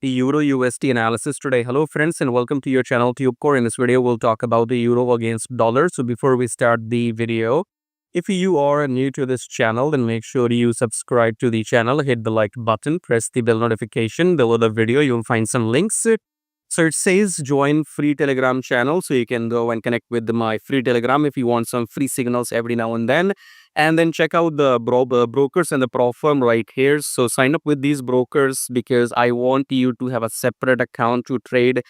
the Euro USD analysis today. Hello friends and welcome to your channel TubeCore. In this video, we'll talk about the euro against dollar. So before we start the video, if you are new to this channel, then make sure you subscribe to the channel, hit the like button, press the bell notification. Below the video, you'll find some links. So it says join free Telegram channel. So you can go and connect with my free Telegram if you want some free signals every now and then. And then check out the brokers and the prop firm right here. So sign up with these brokers because I want you to have a separate account to trade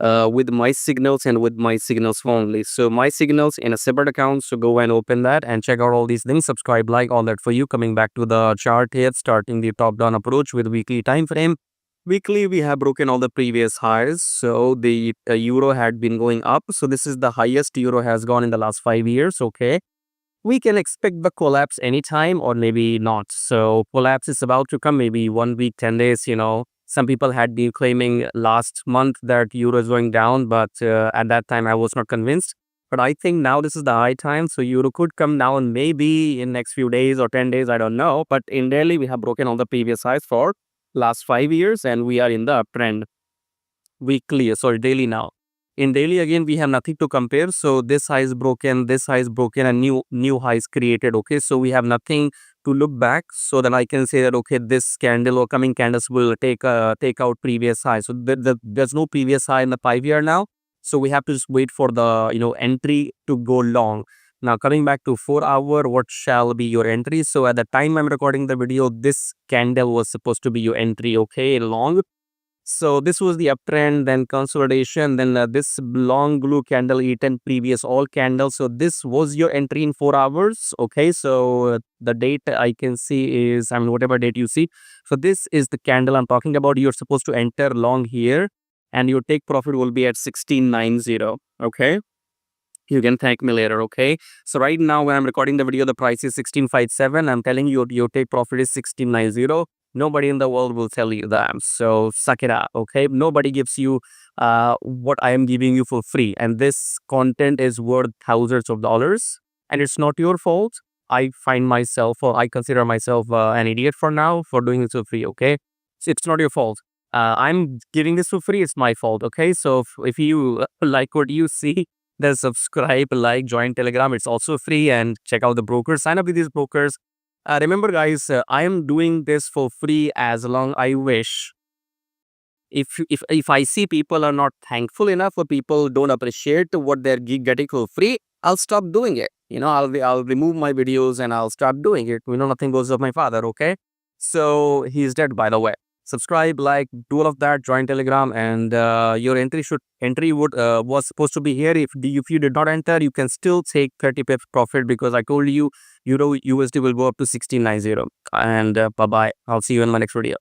with my signals and with my signals only. So my signals in a separate account. So go and open that and check out all these things. Subscribe, like, all that for you. Coming back to the chart here, starting the top down approach with weekly time frame. Weekly, we have broken all the previous highs. So the euro had been going up. So this is the highest euro has gone in the last 5 years. Okay. We can expect the collapse anytime or maybe not. So collapse is about to come, maybe 1 week, 10 days, Some people had been claiming last month that euro is going down, but at that time I was not convinced. But I think now this is the high time, so euro could come down maybe in next few days or 10 days, I don't know. But in daily, we have broken all the previous highs for last 5 years and we are in the uptrend. Daily now. In daily, again, we have nothing to compare. So this high is broken, and new highs created. Okay, so we have nothing to look back. So then I can say that, okay, this candle or coming candles will take out previous high. So there's no previous high in the 5 year now. So we have to just wait for the entry to go long. Now coming back to 4 hour, what shall be your entry? So at the time I'm recording the video, this candle was supposed to be your entry. Okay, long. So this was the uptrend, then consolidation, then this long blue candle eaten previous all candles. So this was your entry in 4 hours. Okay, so the date I can see is, whatever date you see. So this is the candle I'm talking about. You're supposed to enter long here and your take profit will be at 1690. Okay. You can thank me later, okay? So right now when I'm recording the video, the price is 1657. I'm telling you your take profit is 1690. Nobody in the world will tell you that. So suck it up, okay? Nobody gives you what I am giving you for free. And this content is worth thousands of dollars. And it's not your fault. I consider myself an idiot for now for doing this for free, okay? So it's not your fault. I'm giving this for free. It's my fault, okay? So if you like what you see, then subscribe, like, join Telegram. It's also free, and check out the brokers. Sign up with these brokers. Remember, guys, I am doing this for free as long I wish. If I see people are not thankful enough or people don't appreciate what they're getting for free, I'll stop doing it. I'll remove my videos and I'll stop doing it. Nothing goes of my father. Okay, so he's dead, by the way. Subscribe, like, do all of that, join Telegram, and your entry was supposed to be here. If you did not enter, you can still take 30 pips profit because I told you euro USD will go up to 1690. And bye bye. I'll see you in my next video.